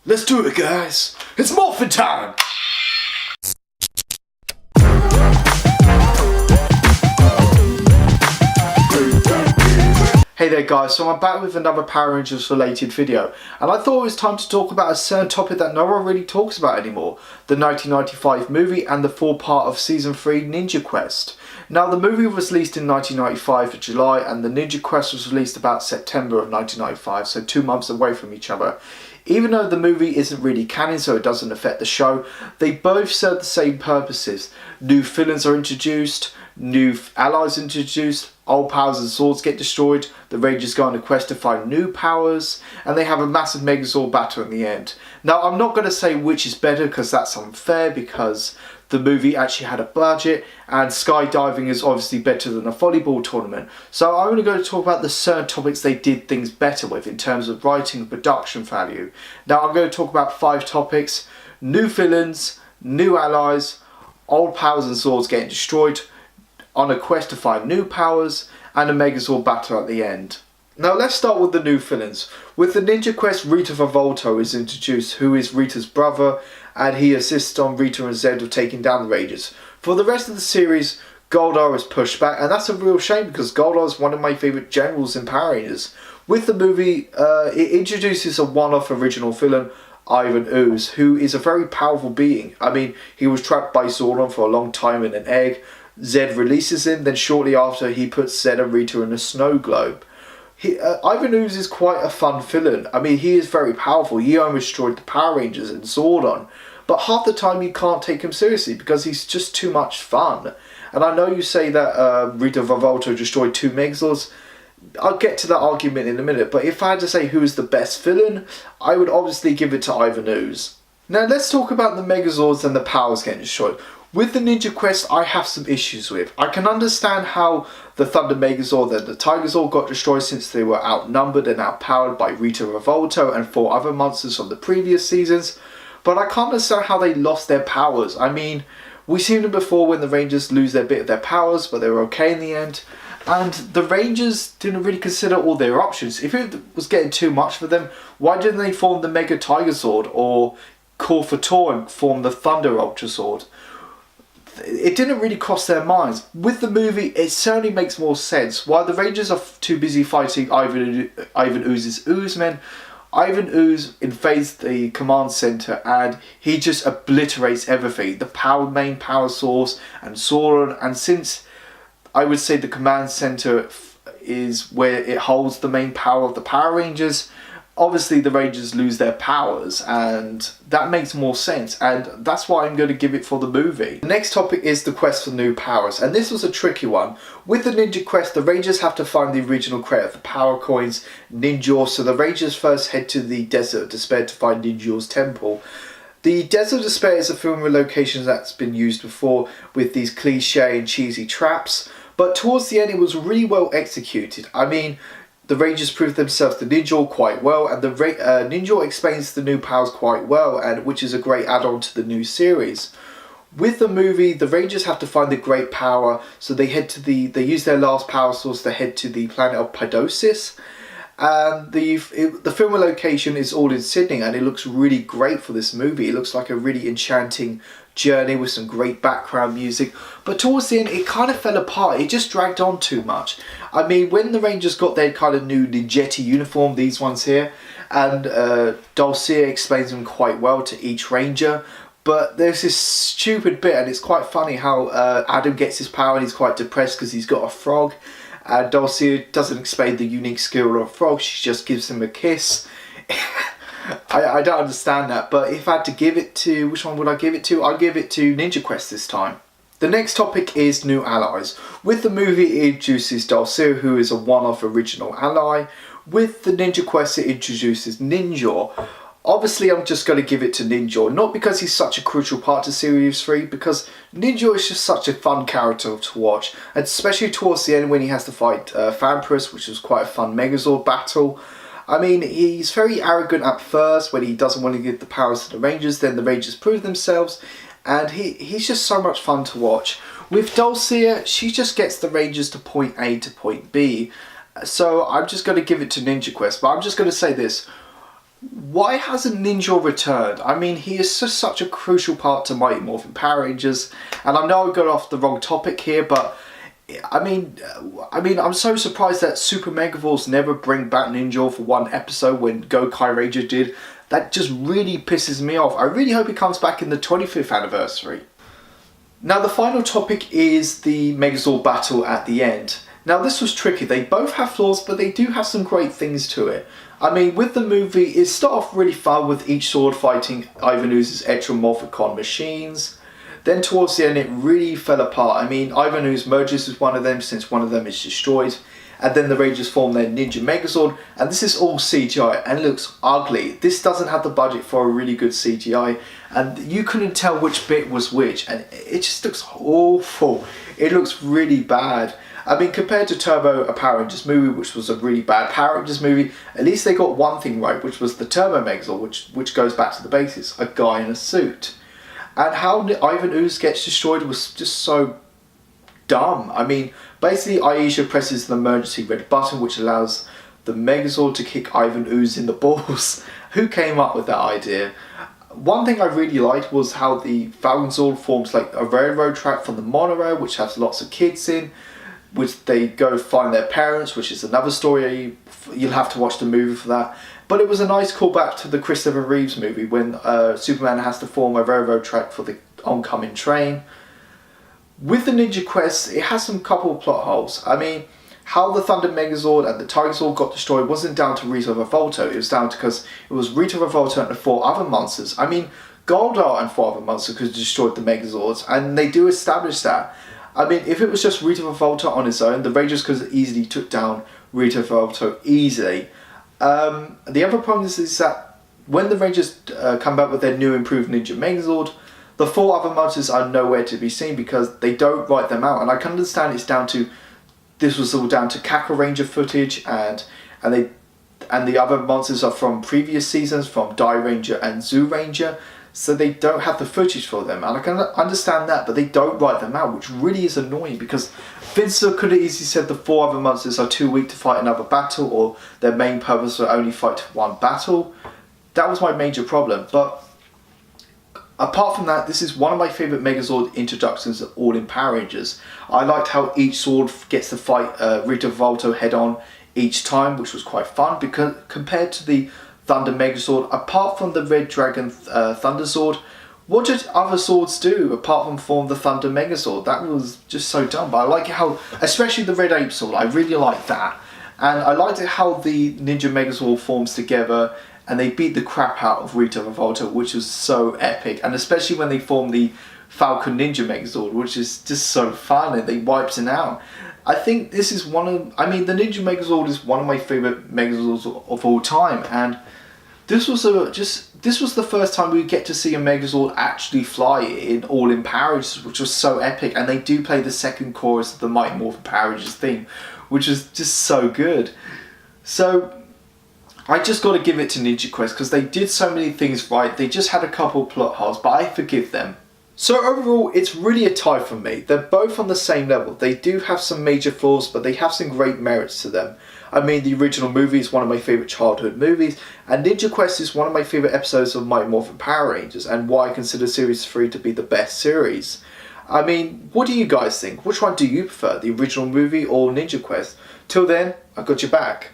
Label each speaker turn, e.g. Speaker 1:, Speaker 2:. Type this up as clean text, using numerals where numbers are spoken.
Speaker 1: Let's do it, guys! It's morphin' time! Hey there guys, so I'm back with another Power Rangers related video, and I thought it was time to talk about a certain topic that no one really talks about anymore, the 1995 movie and the 4th part of Season 3 Ninja Quest. Now the movie was released in 1995 for July, and the Ninja Quest was released about September of 1995, so 2 months away from each other. Even though the movie isn't really canon, so it doesn't affect the show, they both serve the same purposes. New villains are introduced, new allies introduced, old powers and swords get destroyed, the Rangers go on a quest to find new powers, and they have a massive Megazord battle in the end. Now I'm not going to say which is better because that's unfair, because the movie actually had a budget and skydiving is obviously better than a volleyball tournament. So I'm only going to talk about the certain topics they did things better with in terms of writing and production value. Now I'm going to talk about 5 topics: new villains, new allies, old powers and swords getting destroyed, on a quest to find new powers, and a Megazord battle at the end. Now let's start with the new villains. With the Ninja Quest, Rita Revolto is introduced, who is Rita's brother, and he assists on Rita and Zed of taking down the Rangers. For the rest of the series, Goldar is pushed back, and that's a real shame because Goldar is one of my favourite generals in Power Rangers. With the movie, it introduces a one-off original villain, Ivan Ooze, who is a very powerful being. I mean, he was trapped by Zordon for a long time in an egg. Zed releases him, then shortly after he puts Zed and Rita in a snow globe. Ivan Ooze is quite a fun villain. I mean, he is very powerful. He almost destroyed the Power Rangers and Zordon. But half the time you can't take him seriously because he's just too much fun. And I know you say that Rita Revolto destroyed 2 Megazords. I'll get to that argument in a minute, but if I had to say who is the best villain, I would obviously give it to Ivan Ooze. Now let's talk about the Megazords and the powers getting destroyed. With the Ninja Quest, I have some issues with. I can understand how the Thunder Megazord and the Tigerzord got destroyed since they were outnumbered and outpowered by Rita Revolto and 4 other monsters from the previous seasons, but I can't understand how they lost their powers. I mean, we've seen them before when the Rangers lose their bit of their powers, but they were okay in the end. And the Rangers didn't really consider all their options. If it was getting too much for them, why didn't they form the Mega Tigerzord or call for Tor and form the Thunder Ultrazord? It didn't really cross their minds. With the movie, it certainly makes more sense. While the Rangers are too busy fighting Ivan Ooze's Oozemen, Ivan Ooze invades the command center and he just obliterates everything. The main power source and Zordon, and since I would say the command center is where it holds the main power of the Power Rangers, obviously the Rangers lose their powers, and that makes more sense, and that's why I'm going to give it for the movie. The next topic is the quest for new powers, and this was a tricky one. With the Ninja Quest, the Rangers have to find the original creator of the power coins, Ninjor, so the Rangers first head to the Desert of Despair to find Ninjor's temple. The Desert of Despair is a film location that's been used before with these cliche and cheesy traps, but towards the end it was really well executed. I mean, the Rangers proved themselves to Ninjor quite well, and the Ninjor explains the new powers quite well, and which is a great add-on to the new series. With the movie, the Rangers have to find the great power, so they use their last power source to head to the planet of Podosis. And the film location is all in Sydney, and it looks really great for this movie. It looks like a really enchanting journey with some great background music, but towards the end it kind of fell apart. It just dragged on too much. I mean, when the Rangers got their kind of new Ninjetti uniform, these ones here, and Dulcia explains them quite well to each Ranger, but there's this stupid bit, and it's quite funny how Adam gets his power and he's quite depressed because he's got a frog, and Dulcia doesn't explain the unique skill of a frog, she just gives him a kiss. I don't understand that, but if I had to give it to, which one would I give it to? I'd give it to Ninja Quest this time. The next topic is new allies. With the movie, it introduces Dulcia, who is a one-off original ally. With the Ninja Quest, it introduces Ninjor. Obviously, I'm just going to give it to Ninjor, not because he's such a crucial part to Series 3, because Ninjor is just such a fun character to watch, and especially towards the end when he has to fight Vampirus, which was quite a fun Megazord battle. I mean, he's very arrogant at first when he doesn't want to give the powers to the Rangers, then the Rangers prove themselves, and he's just so much fun to watch. With Dulcia, she just gets the Rangers to point A to point B, so I'm just going to give it to Ninja Quest, but I'm just going to say this. Why hasn't Ninja returned? I mean, he is just such a crucial part to Mighty Morphin Power Rangers, and I know I got off the wrong topic here, but I mean, I'm so surprised that Super Megazords never bring back Ninja for one episode when Go Kai Ranger did. That just really pisses me off. I really hope he comes back in the 25th anniversary. Now the final topic is the Megazord battle at the end. Now this was tricky. They both have flaws, but they do have some great things to it. I mean, with the movie, it started off really fun with each sword fighting Ivan Ooze's Ectromorphicon machines. Then towards the end it really fell apart. I mean, Ivan Ooze merges with one of them since one of them is destroyed. And then the Rangers form their Ninja Megazord, and this is all CGI and looks ugly. This doesn't have the budget for a really good CGI, and you couldn't tell which bit was which, and it just looks awful. It looks really bad. I mean, compared to Turbo, a Power Rangers movie, which was a really bad Power Rangers movie, at least they got one thing right, which was the Turbo Megazord, which goes back to the basics, a guy in a suit. And how Ivan Ooze gets destroyed was just so dumb. I mean, basically Aisha presses the emergency red button which allows the Megazord to kick Ivan Ooze in the balls. Who came up with that idea? One thing I really liked was how the Falcon Zord forms like a railroad track from the monorail, which has lots of kids in, which they go find their parents, which is another story. You'll have to watch the movie for that. But it was a nice callback to the Christopher Reeves movie when Superman has to form a railroad track for the oncoming train. With the Ninja Quest, it has some couple of plot holes. I mean, how the Thunder Megazord and the Tiger Zord got destroyed wasn't down to Rita Revolta. It was down to because it was Rita Revolta and the 4 other monsters. I mean, Goldar and 4 other monsters could have destroyed the Megazords, and they do establish that. I mean, if it was just Rita Revolta on its own, the Rangers could have easily took down Rita Revolta easily. The other problem is that when the Rangers come back with their new improved Ninja Megazord, the 4 other monsters are nowhere to be seen because they don't write them out. And I can understand it's down to, this was all down to Cackle Ranger footage, and the other monsters are from previous seasons, from Die Ranger and Zoo Ranger, so they don't have the footage for them. And I can understand that, but they don't write them out, which really is annoying because Vince could have easily said the 4 other monsters are too weak to fight another battle, or their main purpose will only fight one battle. That was my major problem. But apart from that, this is one of my favourite Megazord introductions all in Power Rangers. I liked how each sword gets to fight Rita Revolta head on each time, which was quite fun, because compared to the Thunder Megazord, apart from the Red Dragon Thunder Zord, what did other swords do apart from form the Thunder Megazord? That was just so dumb. But I like how, especially the Red Ape Sword, I really like that. And I liked it how the Ninja Megazord forms together and they beat the crap out of Rita Revolta, which was so epic. And especially when they form the Falcon Ninja Megazord, which is just so fun, and they wipes it out. I think this is the Ninja Megazord is one of my favourite Megazords of all time, and this was the first time we get to see a Megazord actually fly in All in Power Rangers, which was so epic. And they do play the second chorus of the Mighty Morphin Power Rangers theme, which is just so good. So I just got to give it to Ninja Quest because they did so many things right. They just had a couple plot holes, but I forgive them. So overall, it's really a tie for me. They're both on the same level. They do have some major flaws, but they have some great merits to them. I mean, the original movie is one of my favourite childhood movies, and Ninja Quest is one of my favourite episodes of Mighty Morphin Power Rangers, and why I consider Series 3 to be the best series. I mean, what do you guys think? Which one do you prefer, the original movie or Ninja Quest? Till then, I've got your back.